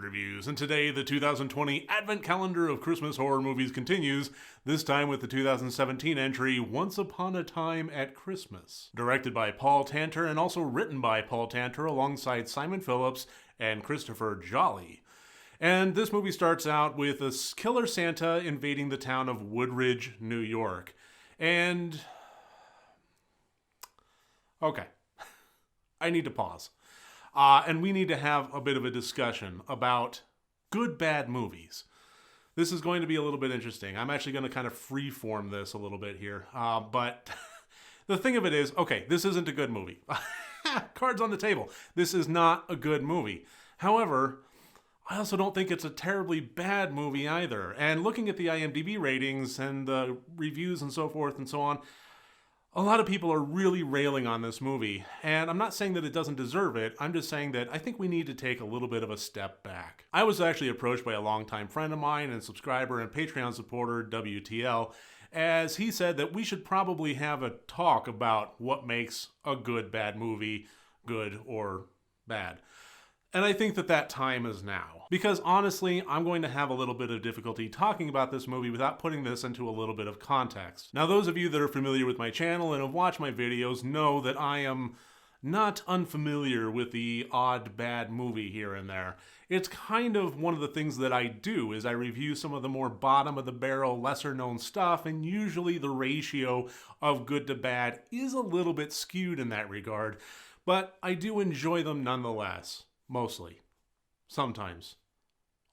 Reviews, and today the 2020 Advent Calendar of Christmas horror movies continues, this time with the 2017 entry Once Upon a Time at Christmas. Directed by Paul Tanter and also written by Paul Tanter alongside Simon Phillips and Christopher Jolly. And this movie starts out with a killer Santa invading the town of Woodridge, New York. And... okay. I need to pause. And we need to have a bit of a discussion about good, bad movies. This is going to be a little bit interesting. I'm actually going to kind of freeform this a little bit here. But the thing of it is, okay, this isn't a good movie. Cards on the table. This is not a good movie. However, I also don't think it's a terribly bad movie either. And looking at the IMDb ratings and the reviews and so forth and so on, a lot of people are really railing on this movie, and I'm not saying that it doesn't deserve it, I'm just saying that I think we need to take a little bit of a step back. I was actually approached by a longtime friend of mine and subscriber and Patreon supporter, WTL, as he said that we should probably have a talk about what makes a good, bad movie good or bad. And I think that time is now. Because honestly, I'm going to have a little bit of difficulty talking about this movie without putting this into a little bit of context. Now, those of you that are familiar with my channel and have watched my videos know that I am not unfamiliar with the odd bad movie here and there. It's kind of one of the things that I do is I review some of the more bottom of the barrel, lesser known stuff, and usually the ratio of good to bad is a little bit skewed in that regard, but I do enjoy them nonetheless. Mostly. Sometimes.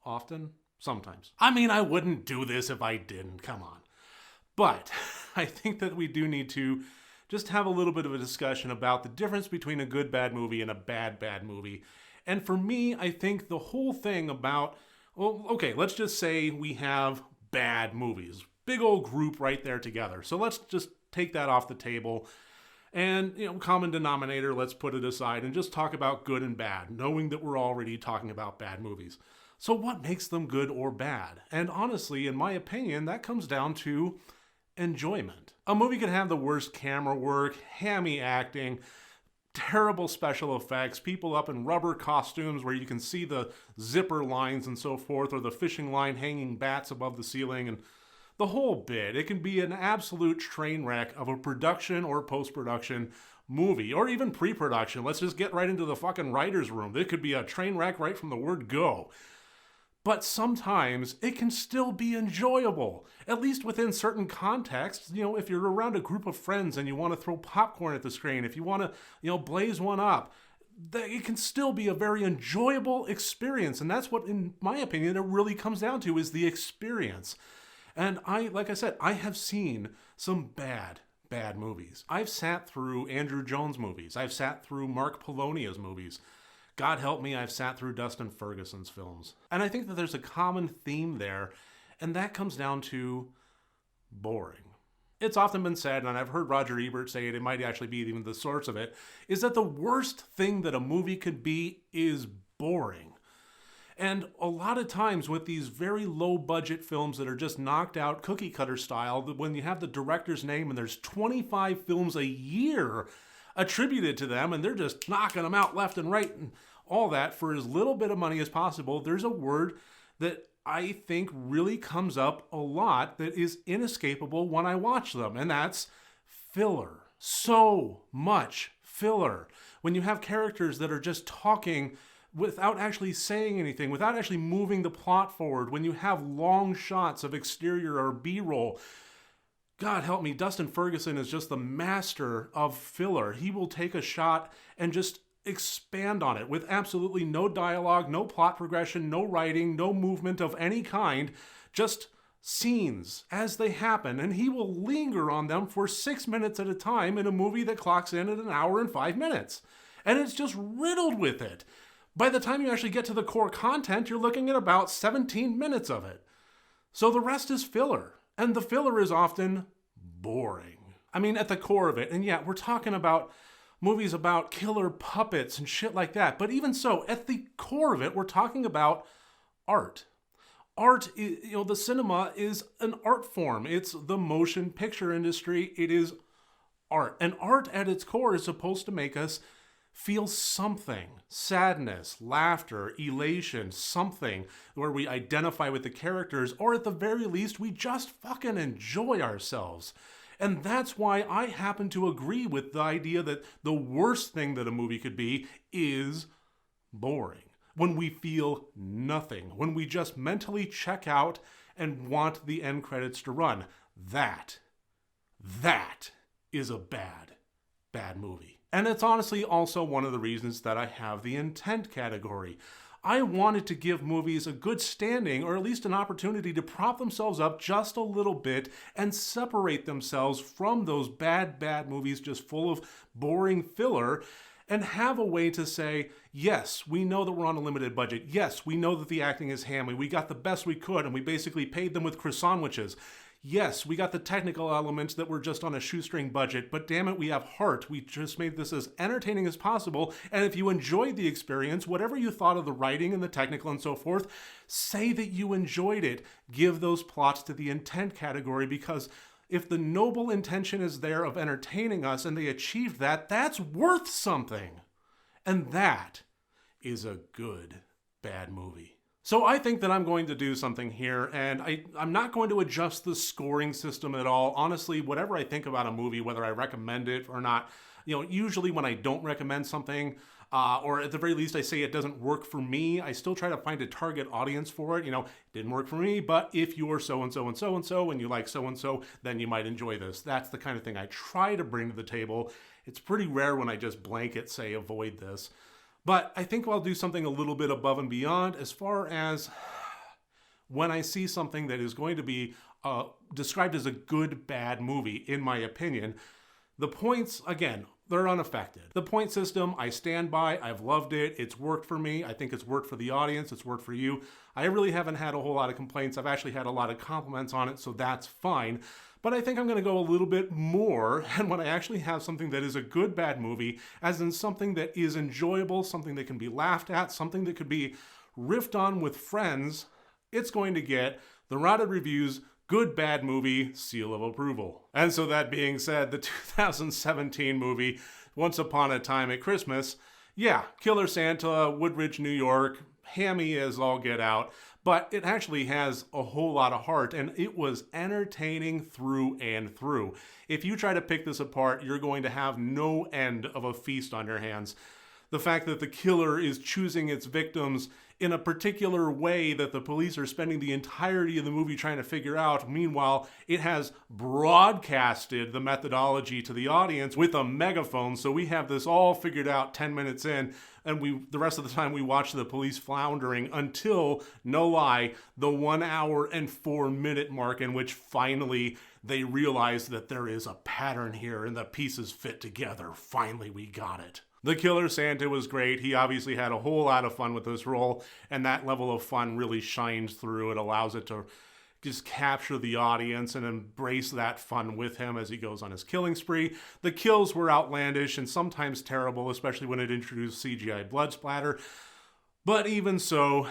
Often? Sometimes. I mean, I wouldn't do this if I didn't. Come on. But I think that we do need to just have a little bit of a discussion about the difference between a good bad movie and a bad movie. And for me, I think the whole thing about, well, okay, let's just say we have bad movies. Big old group right there together. So let's just take that off the table. And, common denominator, let's put it aside and just talk about good and bad, knowing that we're already talking about bad movies. So what makes them good or bad? And honestly, in my opinion, that comes down to enjoyment. A movie can have the worst camera work, hammy acting, terrible special effects, people up in rubber costumes where you can see the zipper lines and so forth, or the fishing line hanging bats above the ceiling, and the whole bit. It can be an absolute train wreck of a production or post-production movie, or even pre-production. Let's just get right into the fucking writer's room. It could be a train wreck right from the word go. But sometimes it can still be enjoyable, at least within certain contexts. If you're around a group of friends and you want to throw popcorn at the screen, if you want to, blaze one up, it can still be a very enjoyable experience. And that's what, in my opinion, it really comes down to, is the experience. And like I said, I have seen some bad movies. I've sat through Andrew Jones movies. I've sat through Mark Polonia's movies. God help me, I've sat through Dustin Ferguson's films. And I think that there's a common theme there, and that comes down to boring. It's often been said, and I've heard Roger Ebert say it might actually be even the source of it, is that the worst thing that a movie could be is boring. And a lot of times with these very low budget films that are just knocked out cookie cutter style, when you have the director's name and there's 25 films a year attributed to them and they're just knocking them out left and right and all that for as little bit of money as possible, there's a word that I think really comes up a lot that is inescapable when I watch them, and that's filler. So much filler. When you have characters that are just talking without actually saying anything, without actually moving the plot forward, when you have long shots of exterior or B-roll. God help me, Dustin Ferguson is just the master of filler. He will take a shot and just expand on it with absolutely no dialogue, no plot progression, no writing, no movement of any kind, just scenes as they happen, and he will linger on them for 6 minutes at a time in a movie that clocks in at 1 hour and 5 minutes. And it's just riddled with it. By the time you actually get to the core content, you're looking at about 17 minutes of it. So the rest is filler. And the filler is often boring. I mean, at the core of it. And yeah, we're talking about movies about killer puppets and shit like that. But even so, at the core of it, we're talking about art. Art, the cinema is an art form. It's the motion picture industry. It is art. And art at its core is supposed to make us feel something, sadness, laughter, elation, something where we identify with the characters, or at the very least, we just fucking enjoy ourselves. And that's why I happen to agree with the idea that the worst thing that a movie could be is boring. When we feel nothing, when we just mentally check out and want the end credits to run. That is a bad movie. And it's honestly also one of the reasons that I have the intent category. I wanted to give movies a good standing, or at least an opportunity to prop themselves up just a little bit and separate themselves from those bad movies just full of boring filler, and have a way to say, yes, we know that we're on a limited budget. Yes, we know that the acting is hammy. We got the best we could, and we basically paid them with croissant sandwiches. Yes, we got the technical elements that were just on a shoestring budget, but damn it, we have heart. We just made this as entertaining as possible, and if you enjoyed the experience, whatever you thought of the writing and the technical and so forth, say that you enjoyed it. Give those plots to the intent category, because if the noble intention is there of entertaining us and they achieved that, that's worth something. And that is a good, bad movie. So I think that I'm going to do something here, and I'm not going to adjust the scoring system at all. Honestly, whatever I think about a movie, whether I recommend it or not, usually when I don't recommend something, or at the very least I say it doesn't work for me, I still try to find a target audience for it. It didn't work for me, but if you're so-and-so and so-and-so and you like so-and-so, then you might enjoy this. That's the kind of thing I try to bring to the table. It's pretty rare when I just blanket say avoid this. But I think I'll do something a little bit above and beyond as far as when I see something that is going to be described as a good, bad movie, in my opinion. The points, again, they're unaffected. The point system, I stand by. I've loved it. It's worked for me. I think it's worked for the audience. It's worked for you. I really haven't had a whole lot of complaints. I've actually had a lot of compliments on it, so that's fine. But I think I'm going to go a little bit more, and when I actually have something that is a good, bad movie, as in something that is enjoyable, something that can be laughed at, something that could be riffed on with friends, it's going to get the Rotted Reviews Good Bad Movie seal of approval. And so that being said, the 2017 movie, Once Upon a Time at Christmas, yeah, Killer Santa, Woodridge, New York, hammy as all get out, but it actually has a whole lot of heart, and it was entertaining through and through. If you try to pick this apart, you're going to have no end of a feast on your hands. The fact that the killer is choosing its victims in a particular way that the police are spending the entirety of the movie trying to figure out. Meanwhile, it has broadcasted the methodology to the audience with a megaphone, so we have this all figured out 10 minutes in, and the rest of the time we watch the police floundering until, no lie, the 1 hour and 4 minute mark, in which finally they realize that there is a pattern here and the pieces fit together. Finally, we got it. The Killer Santa was great. He obviously had a whole lot of fun with this role, and that level of fun really shines through. It allows it to just capture the audience and embrace that fun with him as he goes on his killing spree. The kills were outlandish and sometimes terrible, especially when it introduced CGI blood splatter. But even so,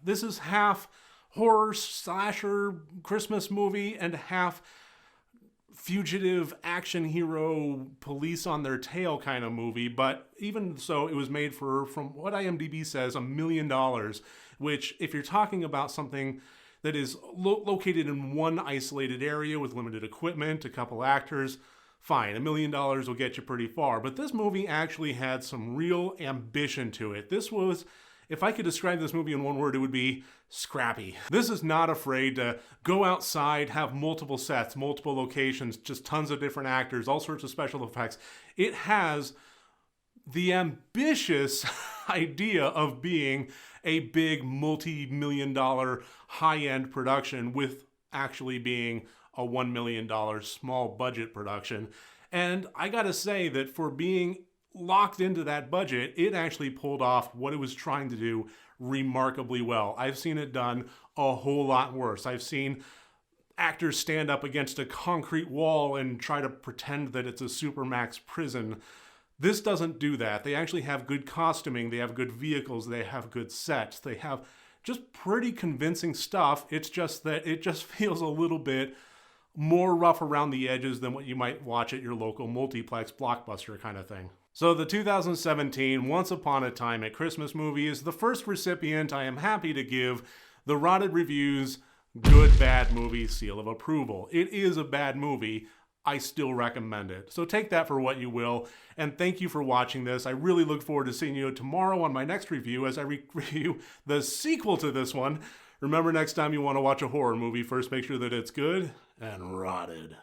this is half horror slasher Christmas movie and half fugitive action hero police on their tail kind of movie. But even so, it was made for, from what IMDb says, $1 million, which if you're talking about something that is located in one isolated area with limited equipment, a couple actors, fine, $1 million will get you pretty far. But this movie actually had some real ambition to it. This was, if I could describe this movie in one word, it would be scrappy. This is not afraid to go outside, have multiple sets, multiple locations, just tons of different actors, all sorts of special effects. It has the ambitious idea of being a big multi-million dollar high-end production with actually being a $1 million small budget production. And I gotta say that for being locked into that budget, it actually pulled off what it was trying to do remarkably well. I've seen it done a whole lot worse. I've seen actors stand up against a concrete wall and try to pretend that it's a supermax prison. This doesn't do that. They actually have good costuming, they have good vehicles, they have good sets, they have just pretty convincing stuff. It's just that it just feels a little bit more rough around the edges than what you might watch at your local multiplex blockbuster kind of thing. So the 2017 Once Upon a Time at Christmas movie is the first recipient I am happy to give the Rotted Reviews Good Bad Movie seal of approval. It is a bad movie. I still recommend it. So take that for what you will, and thank you for watching this. I really look forward to seeing you tomorrow on my next review as I review the sequel to this one. Remember, next time you want to watch a horror movie, first make sure that it's good and rotted.